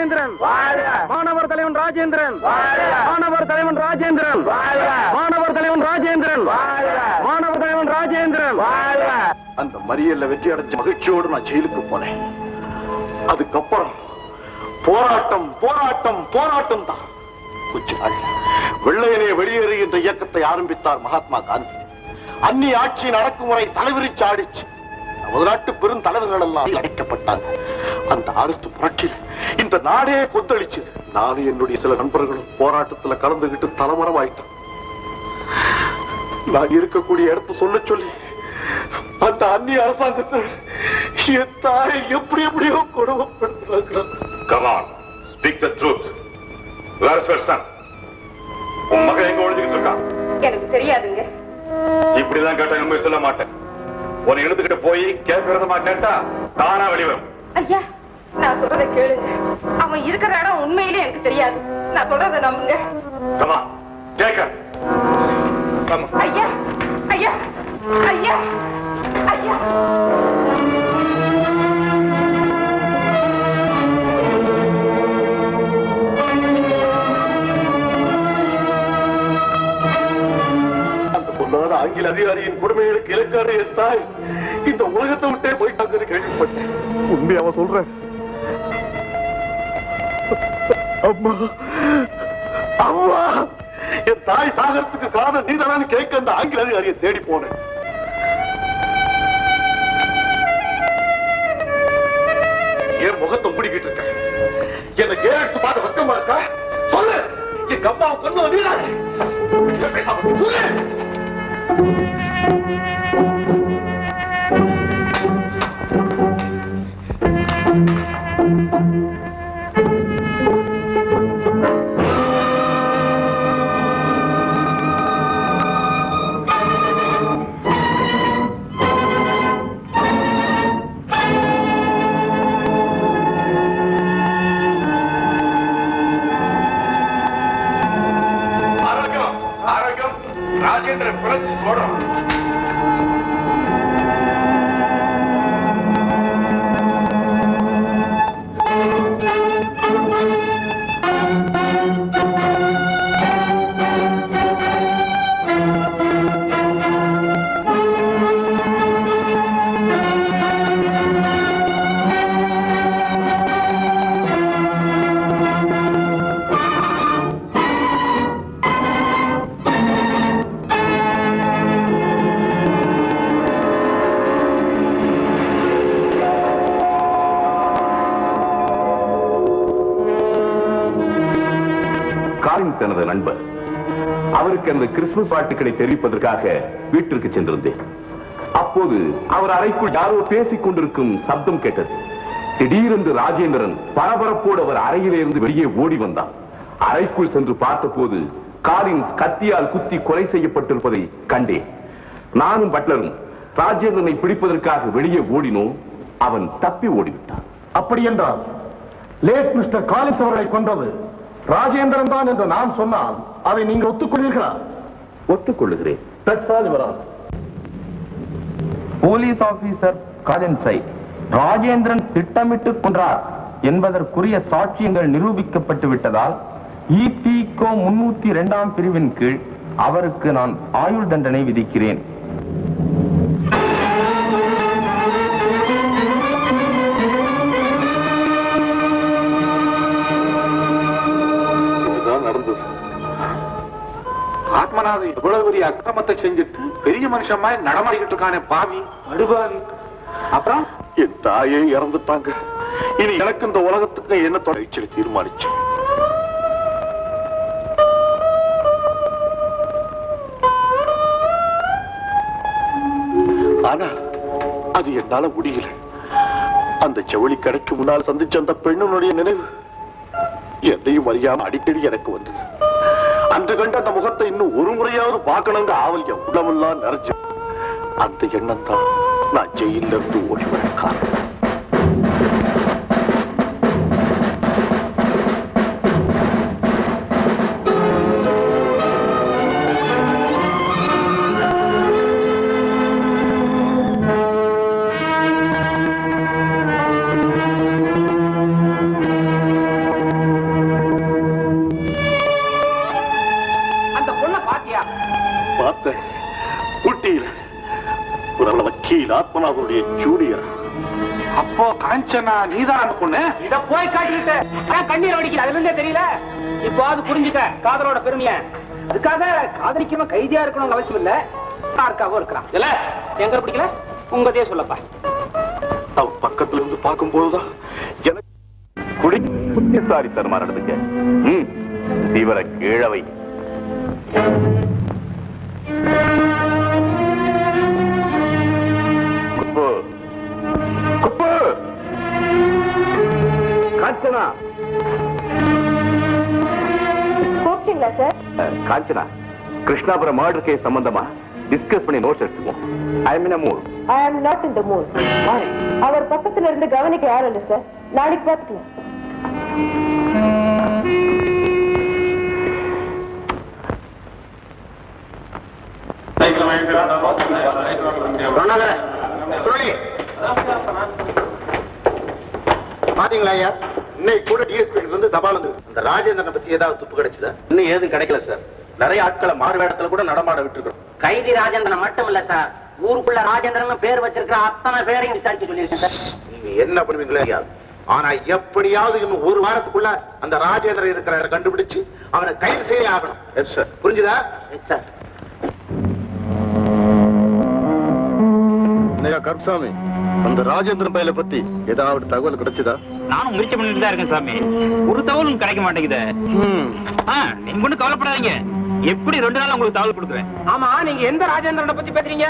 ராஜேந்திரன், மாணவர் தலைவன் ராஜேந்திரன், மாணவர் தலைவன் ராஜேந்திரன், மாணவர் தலைவன் ராஜேந்திரன், மாணவர் தலைவன் ராஜேந்திரன். அந்த மறியல்ல வெற்றி அடைஞ்ச மகிழ்ச்சியோடு நான் ஜெயிலுக்கு போனேன். அதுக்கப்புறம் போராட்டம் போராட்டம் போராட்டம் தான். கொஞ்ச நாள் வெள்ளையனே வெளியேறு என்ற இயக்கத்தை ஆரம்பித்தார் மகாத்மா காந்தி. அந்நிய ஆட்சியின் அடக்குமுறை தலைவிரிச்சு ஆடிச்சு. முதலாட்டு பெரும் தலைவர்கள் எல்லாம் அடைக்கப்பட்டாங்க. அந்த ஆகஸ்ட் புரட்சியில் இந்த நாடே கொந்தளிச்சது. நானும் என்னுடைய சில நண்பர்களும் போராட்டத்தில் கலந்துகிட்டு தலைமரம் ஆயிட்டோம். நான் இருக்கக்கூடிய இடத்த சொல்ல சொல்லி அந்த அந்நிய அரசாங்கத்தை என் தாயை எப்படி எப்படியோ கொடுமைப்படுத்துறாங்க. Come on, speak the truth. Where is your son? உன் மகன் எங்க ஒளிஞ்சுக்கிட்டு இருக்கான்? எனக்கு தெரியாதுங்க. இப்படிதான் கேட்டா நம்ம சொல்ல மாட்டேன். உன்னை எடுத்துக்கிட்டு போய் கேட்கறதுமா கேட்டா தானா வெளிவரும். ஐயா, நான் சொல்றதை கேளுங்க. அவன் இருக்கிற இடம் உண்மையிலே எனக்கு தெரியாது. நான் சொல்றதை நம்புங்க. Come on, take her. Come on. ஐயா, ஐயா, ஐயா, ஐயா. ஆங்கில அதிகாரியின் கொடுமைகளுக்கு இலக்கான என் தாய் இந்த உலகத்தை விட்டே போயிட்டாங்க கேள்விப்பட்டேன். உண்மையாவ சொல்றேன். அம்மா அம்மா, என் தாய் சாகரத்துக்கு காரணம் நீதானு கேட்க அந்த ஆங்கில அதிகாரியை தேடி போனேன். என் முகத்தை மூடிக்கிட்டு இருக்க என்ன கேட்டு பார்த்து பக்கமா இருக்கா? சொல்லு, என் அம்மாவை கொண்டு நீதானே? சொல்லு. ராஜேந்திரன் புரட்சி போடுறோம். தனது நண்பர் அவருக்கு அந்த கிறிஸ்துமஸ் வாழ்த்துக்களை தெரிவிப்பதற்காக வீட்டிற்கு சென்றிருந்தேன். அப்போது அவர் அறைக்குள் யாரோ பேசிக் கொண்டிருக்கும் சப்தம் கேட்டது. திடீரென்று ராஜேந்திரன் பரபரப்போடு அவர் அறையிலிருந்து வெளியே ஓடி வந்தார். அறைக்குள் சென்று பார்த்தபோது காலின்ஸ் கத்தியால் குத்தி கொலை செய்யப்பட்டிருப்பதை கண்டேன். நானும் பட்லரும் ராஜேந்திரனை பிடிப்பதற்காக வெளியே ஓடினோம். அவன் தப்பி ஓடிவிட்டான். அப்படி என்றால் லேட் மிஸ்டர் காலின்ஸ் அவர்களை கொன்றது ராஜேந்திரன் தான் என்று நான் சொன்னால் அதை நீங்க ஒத்துக்கொள்வீர்களா? ஒத்துக்கொள்ளுகிறேன். போலீஸ் ஆபீசர் காலின்ஸை ராஜேந்திரன் திட்டமிட்டு கொன்றார் என்பதற்குரிய சாட்சியங்கள் நிரூபிக்கப்பட்டு விட்டதால் EPCO 302 பிரிவின் கீழ் அவருக்கு நான் ஆயுள் தண்டனை விதிக்கிறேன். ஆத்மநாதன் எவ்வளவு பெரிய அக்கிரமத்தை செஞ்சுட்டு பெரிய மனுஷன் மாதிரி நடமாடிக்கிட்டு இருக்கானே பாவி, படுபாவி. அப்புறம் என் தாயே இறந்துட்டாங்க. இனி எனக்கு இந்த உலகத்துக்கு என்ன தொலைச்சல் தீர்மானிச்சு. ஆனா அது என்னால முடியல. அந்த செவளி கடைக்கு முன்னால் சந்திச்ச அந்த பெண்ணுடைய நினைவு என்னையும் அறியாம அடிக்கடி எனக்கு வந்தது. அன்று கண்ட அந்த முகத்தை இன்னும் ஒரு முறையாவது பார்க்கணுங்க ஆவல் என் உள்ளமெல்லாம் நிறைஞ்சு. அந்த எண்ணம் தான் நான் ஜெயில இருந்து ஓடிவர காரணம். பார்த்தேன். ஊட்டியில் ஒரு வக்கீல் ஆத்மநாதனுடைய ஜூனியர். அப்போ காஞ்சனா நீதான் பொண்ணு. இத போய் காட்டிக்கிட்ட கண்ணீர் வடிக்கல, அதுல இருந்தே தெரியல. இப்போ அது புரிஞ்சுக்க காதலோட பெருமைய. அதுக்காக காதலிக்காம கைதியா இருக்கணும் அவசியம் இல்ல, யாருக்காகவும் இருக்கலாம். இல்ல எங்க பிடிக்கல உங்கதே சொல்லப்பா. அவ பக்கத்துல இருந்து பார்க்கும்போதுதான் எனக்கு குடி புத்திசாலித்தனமா நடந்துக்க. இவரை கீழவை. குப்பு குப்பு காஞ்சனா. கூப்பிட்டீங்களா sir? Kanchana, Krishnapuram murder case சம்பந்தமா டிஸ்கஸ் பண்ணி நோட்ஸ் எடுத்துக்குவோம். I mean a mood. I am not in the mood. அவர் பக்கத்துல இருந்து கவனிக்க யாரும் இல்ல சார். நாளைக்கு பாத்துக்கலாம். பாத்தீங்களா ஐயா, இன்னைக்கு கூட டிஎஸ்பி வந்து தபால் வந்து அந்த ராஜேந்திரனை பத்தி ஏதாவது துப்பு கிடைச்சதா? இன்னும் ஏதும் கிடைக்கல சார். நிறைய ஆட்களை மாறு வேடத்துல கூட நடமாட விட்டுருக்கோம். கைதி ராஜேந்திரன் மட்டும் இல்ல சார், ஊருக்குள்ள ராஜேந்திரன் பேர் வச்சிருக்கிற அத்தனை பேரையும் விசாரிச்சு சொல்லியிருக்கேன் சார். நீங்க என்ன பண்ணுவீங்களோ தெரியாது, ஆனா எப்படியாவது இன்னும் ஒரு வாரத்துக்குள்ள அந்த ராஜேந்திரன் இருக்கிற கண்டுபிடிச்சு அவனை கைது செய்ய ஆகணும். Yes sir. புரிஞ்சுதா? Yes sir. கருப்சாமி, அந்த ராஜேந்திரன் பையலை பத்தி ஏதாவது தகவல் கிடைச்சதா? நானும் முயற்சி பண்ணிட்டு தான் இருக்கேன் சாமி, ஒரு தகவலும் கிடைக்க மாட்டேங்குது. நீங்க ஒண்ணு கவலைப்படாதீங்க, எப்படி 2 நாள் உங்களுக்கு தகவல் கொடுக்குறேன். ஆமா, நீங்க எந்த ராஜேந்திரனை பத்தி பேசுறீங்க?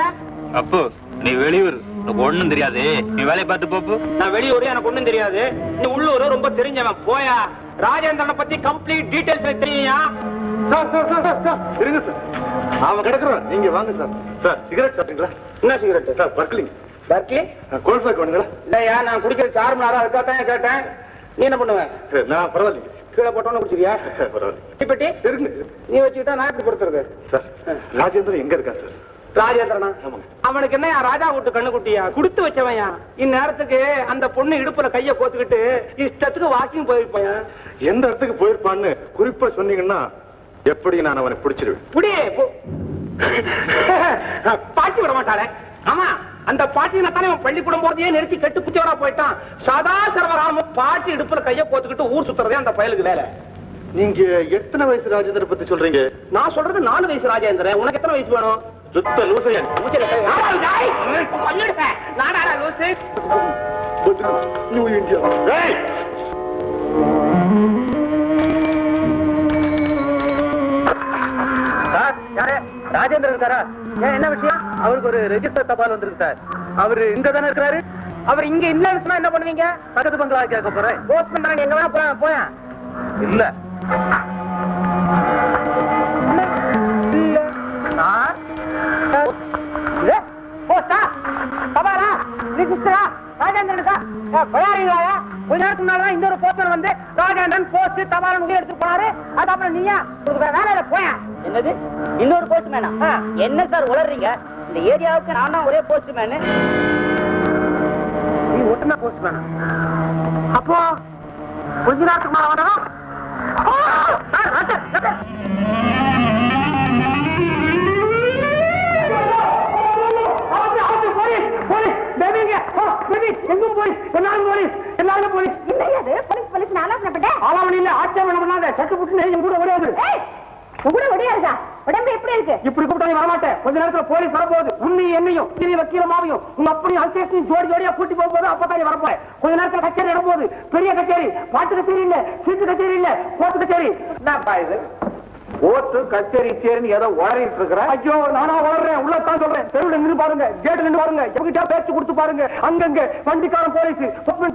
அப்போ நீ வெளியூர், உனக்கு ஒண்ணும் தெரியாது, நீ வேலையை பார்த்து போப்பு. நான் வெளியூர், எனக்கு ஒண்ணும் தெரியாது. நீ உள்ளூர், ரொம்ப தெரிஞ்சவன். போயா, ராஜேந்திரனை பத்தி கம்ப்ளீட் டீடைல்ஸ் தெரியுயா? Sir sir sir sir sir இருங்க சார், அவன் கிடக்குறான், நீங்க வாங்க சார். சார் சிகரெட் சாப்பிட்டீங்களா? என்ன சிகரெட் சார்? பர்க்லிங். பர்க்கி? கோல்ஃபேக் வேணுங்களா? இல்லையா, நான் குடிக்கிறது சார்மனாரா இருக்காத்தான் கேட்டேன். நீ என்ன பண்ணுவ? நான் பரவாயில்லைங்க. கீழே போட்டோன்னு குடிச்சிருக்கியா? பரவாயில்ல. பெட்டி இருங்க. நீ வச்சுக்கிட்டா நான் எப்படி கொடுத்துருது? சார் ராஜேந்திரன் எங்க இருக்கா சார்? ராஜேந்திரனா? அவனுக்கு என்ன ராஜா விட்டு கண்ணு குட்டியா கொடுத்து வச்சவன். இந்நேரத்துக்கு அந்த பொண்ணு இடுப்புல கைய கோத்துக்கிட்டு இஷ்டத்துக்கு வாக்கிங் போயிருப்பான். எந்த இடத்துக்கு போயிருப்பான்னு குறிப்பா சொன்னீங்கன்னா எப்படி நான் அவனை பிடிச்சிருவேன். புடியே பாட்டி விட மாட்டாளே. ஆமா, அந்த பாட்டியில தானே பள்ளிக்கூடம் போறதையே நிறுத்தி கெட்டு குச்சவரா போயிட்டான். சதா சர்வகாலமும் பாட்டி இடுப்புல கைய கோத்துக்கிட்டு ஊர் சுத்துறதே அந்த பயலுக்கு வேலை. நீங்க எத்தனை வயசு ராஜேந்திரன் பத்தி சொல்றீங்க? நான் சொல்றது 4 வயசு ராஜேந்திரன். உனக்கு எத்தனை வயசு வேணும்? சுத்த லூசையன். நாடாடா லூசு. New India. சார், யாரு? ராஜேந்திரன் இருக்காரா? ஏன், என்ன விஷயம்? அவருக்கு ஒரு ரெஜிஸ்டர் தபால் வந்திருக்கு சார். அவரு இங்க தானே இருக்கிறாரு. அவர் இங்க இல்லைன்னு என்ன பண்ணுவீங்க? பக்கத்து பங்களா கேட்க போறேன். போஸ்ட் பண்றாங்க, எங்க வேணா போறேன். போய இல்ல ராஜேந்திரனுக்கா பயாரிங்களா? கொஞ்ச நேரத்துக்கு முன்னாடி இந்த ஒரு போஸ்டர் வந்து ராஜேந்திரன் போஸ்ட் தபால் முடிவு எடுத்து போனாரு. அது அப்புறம் நீயா வேலையில போய. என்னது இன்னொரு போஸ்ட் மேனா? என்ன சார் உளறீங்க? இந்த ஏரியாவுக்கு நான் தான் ஒரே போஸ்ட் மேனு. நீ ஒட்டுனா போஸ்ட் மேனா? அப்போ கொஞ்ச நேரத்துக்கு மேல வந்தா எங்கும் போலீஸ், எல்லாரும் போலீஸ், எல்லாரும் போலீஸ். போலீஸ் நானா பண்ணப்பட்டேன்? ஆளாவணி இல்ல, ஆட்சேபம் பண்ணாத. சட்டு புட்டு எங்க கூட ஓடியாது. கூட ஒடியாருக்கா? உடம்பு எப்படி இருக்கு? இப்படி கூப்பிட்டா நீ வரமாட்டேன். கொஞ்ச நேரத்துல போலீஸ் வரப்போகுது. உன்னையும் என்னையும் நீ வக்கீலமாவையும் உங்க அப்படியும் அல்சேஷன் ஜோடி ஜோடியா கூட்டி போக போது. அப்பதான் நீ வரப்போய். கொஞ்ச நேரத்துல கச்சேரி இடம் போகுது. பெரிய கச்சேரி, பாட்டு கச்சேரி இல்ல, சீட்டு கச்சேரி இல்ல, கோர்ட்டு கச்சேரி. என்னப்பா இது? ஓட்டு கச்சேரி சேரின்னு ஏதோ உளறிட்டு இருக்கிற? ஐயோ, நானா உளறேன்? உள்ளதான் சொல்றேன். தெருவில் நின்று பாருங்க, கேட்டு நின்று பாருங்க, எவங்கிட்ட பேச்சு கொடுத்து பாருங்க. அங்கங்க வண்டிக்காரன் போலீஸ்,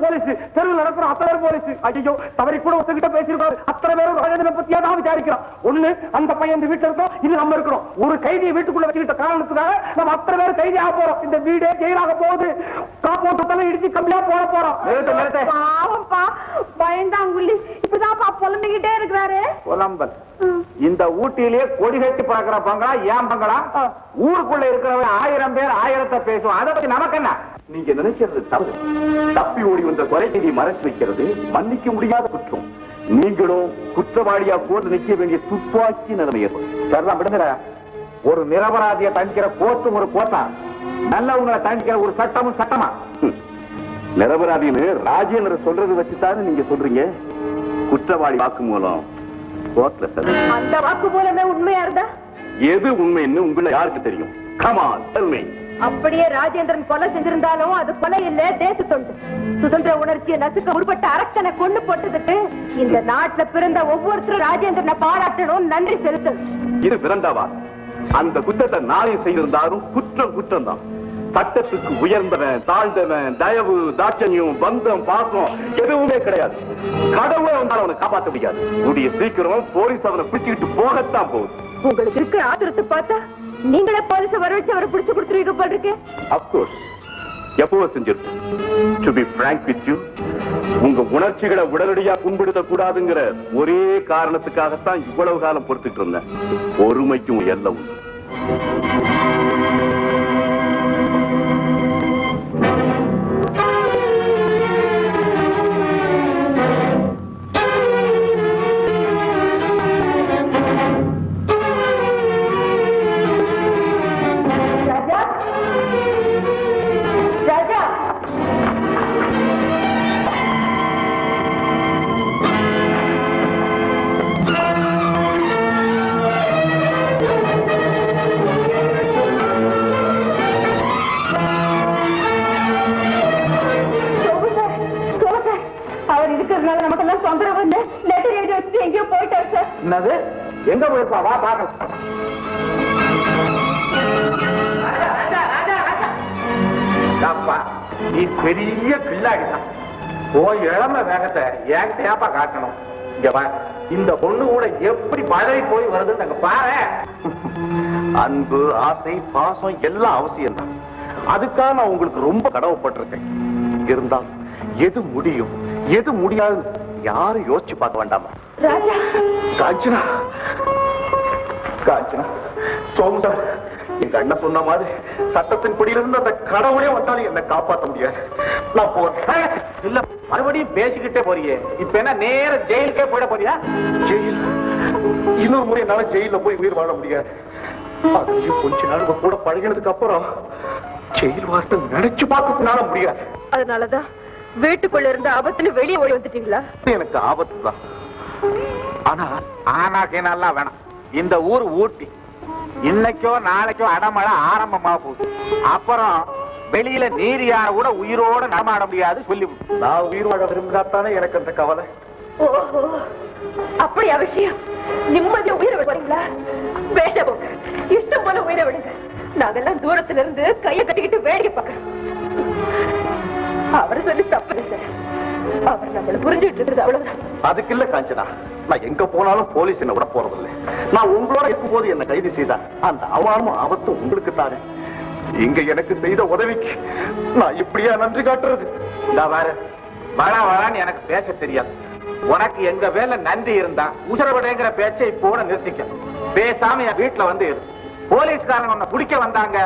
போலீஸ், தெருவில் நடக்கிற அத்தனை போலீஸ். ஐயோ, தவறி கூட ஒருத்தங்கிட்ட பேசிருக்காரு. அத்தனை பேரும் ராஜேந்திரனை பத்தியா தான் விசாரிக்கிறோம். ஒண்ணு அந்த பையன் இந்த வீட்டுல இருக்கோம், இல்ல நம்ம இருக்கிறோம். ஒரு கைதியை வீட்டுக்குள்ள வச்சுக்கிட்ட காரணத்துக்காக நம்ம அத்தனை பேரும் கைதி ஆக போறோம். இந்த வீடே ஜெயிலாக போகுது. காப்போட்டெல்லாம் இடிச்சு கம்மியா போட போறோம். பாவம்பா, பயந்தாங்குள்ளி இப்படிதான்ப்பா புலம்பிக்கிட்டே இருக்கிறாரு. புலம்பல் இந்த ஊட்டியிலேயே கொடி கட்டி பார்க்கிற பங்களா ஏன் பங்களா? ஊருக்குள்ள இருக்கிறவன் 1000 பேர் 1000 பேசுவான். அதை பத்தி நமக்கு என்ன? நீங்க நினைக்கிறது தவறு. தப்பி ஓடி வந்த கொலை செய்தியை மறைச்சு வைக்கிறது மன்னிக்க முடியாத குற்றம். நீங்களும் குற்றவாளியா போது நிற்க வேண்டிய துப்பாக்கி நிலைமை ஏற்படும். சரிதான், விடுங்கடா. ஒரு நிரபராதியை தண்டிக்கிற கோர்ட்டும் ஒரு கோர்ட்டா, நல்லவங்களை தண்டிக்கிற ஒரு சட்டமும் சட்டமா? நிரபராதின்னு ராஜேந்திரன் சொல்றது வச்சுதானே நீங்க சொல்றீங்க. குற்றவாளி வாக்குமூலம் கோர்ட்ல சரி. அந்த வாக்குமூலமே உண்மையா இருந்தா எது உண்மைன்னு உங்களை யாருக்கு தெரியும்? Come on tell me. அப்படியே ராஜேந்திரன் கொலை செஞ்சிருந்தாலும் அது கொலை இல்ல, தேச தொண்டு. சுதந்திர உணர்ச்சியை நசுக்க உருப்பட்ட அரக்கனை கொண்டு போட்டதுக்கு இந்த நாட்டுல பிறந்த ஒவ்வொருத்தரும் ராஜேந்திரனை பாராட்டணும், நன்றி செலுத்தணும். இது பிறந்தவா? அந்த குற்றத்தை நாளை செய்திருந்தாலும் குற்றம் குற்றம் தான். சட்டத்துக்கு உயர்ந்தவன் தாழ்ந்தவன் தயவு தாட்சண்யம் பந்தம் பாசம் எதுவுமே கிடையாது. கடவுளை வந்தாலும் அவனை காப்பாற்ற முடியாது. கூடிய சீக்கிரம் போலீஸ் அவனை பிடிச்சுக்கிட்டு போகத்தான் போகுது. உங்களுக்கு இருக்கிற ஆத்திரத்தை பார்த்தா நீங்களே போலீஸ வர வச்சு அவரை பிடிச்சு கொடுத்துருவீங்க போல இருக்கு. அப்கோர்ஸ் எப்பவோ செஞ்சிருக்கோம். To be frank with you, உங்க உணர்ச்சிகளை உடனடியா புண்படுத்த கூடாதுங்கிற ஒரே காரணத்துக்காகத்தான் இவ்வளவு காலம் பொறுத்துட்டு இருந்தேன். பொறுமைக்கும் எல்லாம் உண்டு. என்னது? எங்க போயிருப்பா? வா பாக்கலாம். நீ பெரிய கில்லாடிதான். போய் இளம வேகத்தை என்கிட்ட ஏப்பா காட்டணும். இங்க வா, இந்த பொண்ணு கூட எப்படி பழகி போய் வருதுன்னு அங்க பாரு. அன்பு ஆசை பாசம் எல்லாம் அவசியம் தான். அதுக்காக நான் உங்களுக்கு ரொம்ப கடவுப்பட்டிருக்கேன். இருந்தால் எது முடியும் எது முடியாது யாரும் யோசிச்சு பார்க்க வேண்டாமா? காஞ்சனா, காஞ்சனா, சோமு சார், எங்க அண்ணன் சொன்ன மாதிரி சட்டத்தின் படியிலிருந்து அந்த கடவுளே வந்தாலும் என்னை காப்பாற்ற முடியாது. நான் போறேன். இல்ல, மறுபடியும் பேசிக்கிட்டே போறியே. இப்ப என்ன நேர ஜெயிலுக்கே போயிட போறியா? ஜெயில் இன்னொரு முறை என்னால ஜெயில போய் உயிர் வாழ முடியாது. அதையும் கொஞ்ச நாள் உங்க கூட பழகினதுக்கு அப்புறம் ஜெயில் வாசத்தை நினைச்சு பார்க்கறதுனால முடியாது. அதனாலதான் வீட்டுக்குள்ள இருந்த ஆபத்துல வெளியே ஓடி வந்துட்டீங்களா? எனக்கு ஆபத்து தான். ஆனா ஆனாக்கெல்லாம் வேணாம். இந்த ஊர் ஊட்டி. இன்னைக்கோ நாளைக்கோ அடமழை ஆரம்பமா போகுது. அப்புறம் வெளியில நீர் யார கூட உயிரோட நடமாட முடியாது சொல்லி நான் உயிர் வாழ விரும்பினாத்தானே எனக்கு அந்த கவலை. ஓஹோ, அப்படி அவசியம். நிம்மதியா உயிரை விடுவீங்களா? வேஷம் இஷ்டம் போல உயிரை விடுங்க. நாங்கெல்லாம் தூரத்துல இருந்து கையை கட்டிக்கிட்டு வேடிக்கை பார்க்கறோம். அவரை சொல்லி தப்பு சார். அவர் நம்மள புரிஞ்சுட்டு இருக்குது, அவ்வளவுதான். அதுக்கு இல்ல காஞ்சனா, நான் எங்க போனாலும் போலீஸ் என்ன விட போறதில்லை. நான் உங்களோட இருக்கும் போது என்ன கைது செய்தா அந்த அவமானமும் ஆபத்தும் உங்களுக்கு தானே. இங்க எனக்கு செய்த உதவிக்கு நான் இப்படியா நன்றி காட்டுறது? வேற வள வளான்னு எனக்கு பேச தெரியாது. உனக்கு எங்க வேலை நன்றி இருந்தா உசரவிடங்கிற பேச்சை இப்போட நிறுத்திக்க. பேசாம என் வீட்டுல வந்து இரு. போலீஸ்காரங்க உன்னை பிடிக்க வந்தாங்க,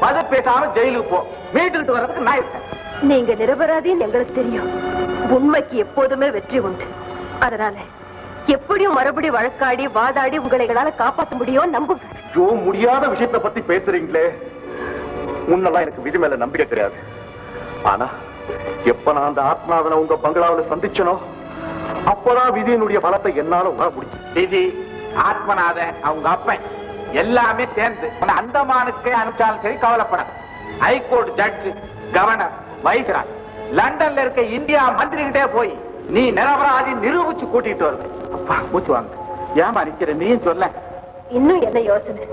பதில் பேசாம ஜெயிலுக்கு போ. வீட்டுக்கிட்டு வர்றதுக்கு நான் இருக்கேன். நீங்க நிரபராதின்னு எங்களுக்கு தெரியும். உண்மைக்கு எப்போதுமே வெற்றி உண்டு. அதனால எப்படியும் மறுபடி வழக்காடி வாதாடி உங்களை எங்களால காப்பாற்ற முடியும் நம்புங்க. ஐயோ, முடியாத விஷயத்தை பத்தி பேசுறீங்களே. முன்னெல்லாம் எனக்கு விதி மேல நம்பிக்கை கிடையாது. ஆனா எப்ப நான் அந்த ஆத்மாதனை உங்க பங்களாவில் சந்திச்சனோ அப்பதான் விதியினுடைய பலத்தை என்னால உணர முடியும். விதி, ஆத்மநாதன், அவங்க அப்பன் எல்லாமே சேர்ந்து அந்தமானுக்கே அனுப்பிச்சாலும் சரி கவலைப்படாது. ஹைகோர்ட் ஜட்ஜ், கவர்னர், வைஸ்ராய், லண்டன்ல இருக்க இந்தியா மந்திரிகிட்டே போய் நீ நிரபராதி நிரூபிச்சு கூட்டிட்டு வருது. அப்பா மூச்சு வாங்க. ஏமா நிக்கிற? நீயும் சொல்ல. இன்னும் என்ன யோசனை?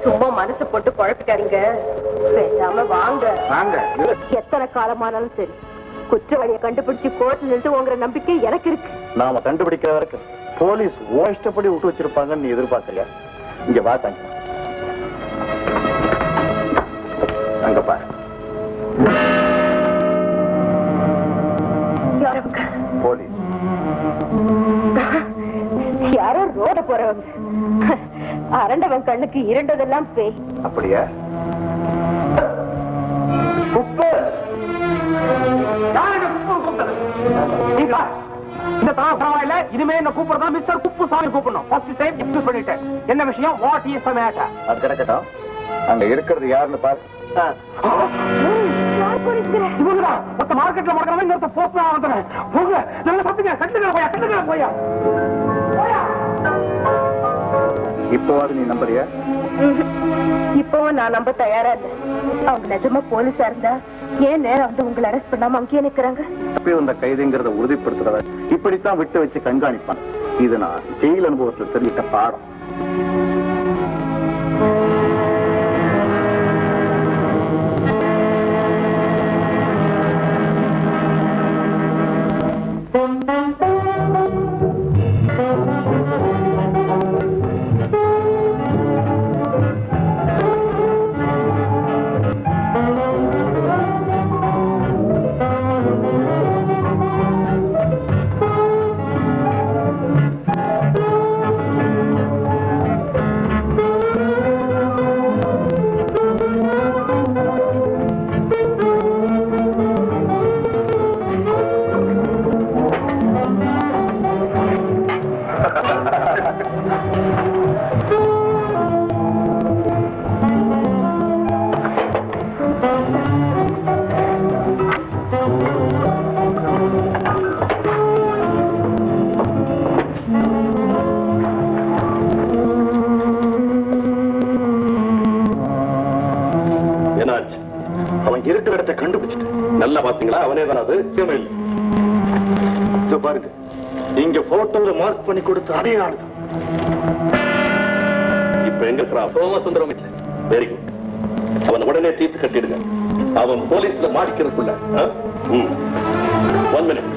சும்மா மனசு போட்டு குழப்பிட்டாருங்க. பேசாம வாங்க. வாங்க. எத்தனை காலமானாலும் சரி குற்றவாளியை கண்டுபிடிச்சு கோர்ட்ல நிறுத்துவோங்கிற நம்பிக்கை எனக்கு இருக்கு. நாம கண்டுபிடிக்கிற வரைக்கும் போலீஸ் ஓ இஷ்டப்படி விட்டு வச்சிருப்பாங்கன்னு நீ எதிர்பார்க்கலையா? இங்க வா காஞ்சனா, அங்க பாரு. போலீஸ் யாரோ ரோட போறவங்க. அரண்டவன் கண்ணுக்கு இரண்டதெல்லாம் பேய். அப்படியா? குப்பை இந்த தான் பரவாயில்ல. இனிமே என்ன கூப்பிடுறதா மிஸ்டர் குப்புசாமி கூப்பிடணும். ஃபர்ஸ்ட் டைம் எக்ஸ்கியூஸ் பண்ணிட்டேன். என்ன விஷயம்? What is the matter? அது கிடக்கட்டும். அங்க இருக்கிறது யாருன்னு பாரு. இவங்கதான் மொத்த மார்க்கெட்ல மார்க்கிறவங்க இன்னொருத்த போஸ்ட் வந்துடுறேன். போங்க, நல்லா சத்துங்க, கட்டுங்க போயா. இப்போவாது நீ நம்புறியா? இப்பவும் நான் நம்ப தயாரா இல்லை. அவங்க நிஜமா போலீஸா இருந்தா ஏன் நேரம் வந்து உங்களை அரெஸ்ட் பண்ணாம அங்கேயே நிக்கிறாங்க? தப்பி வந்த கைதுங்கிறத உறுதிப்படுத்துறத இப்படித்தான் விட்டு வச்சு கண்காணிப்பான். இது நான் ஜெயில் அனுபவத்தில் தெரிவித்த பாடம். அவன் இருக்கிற இடத்தை கண்டுபிடிச்சிட்டு நல்லா பாத்தீங்களா? அவனே தான். அது பாருங்க, இங்க போட்டோல மார்க் பண்ணி கொடுத்த அதே ஆள் தான். இப்ப எங்க இருக்கிறான்? சோமசுந்தரம் இல்ல. Very good. அவன் உடனே தீர்த்து கட்டிடுங்க. அவன் போலீஸ்ல மாட்டிக்கிறதுக்குள்ள 1 minute.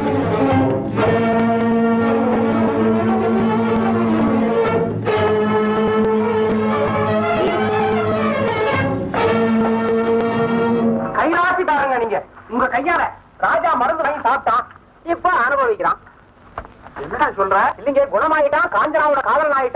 கைராசிக்காரங்க நீங்க. உங்க கையால ராஜா மருந்து வாங்கி சாப்பிட்டான், இப்ப அனுபவிக்கிறான். என்னடா சொல்ற? இல்லைங்க, குணமாயிட்டான், காஞ்சனாவோட காதலன் ஆயிட்டான்.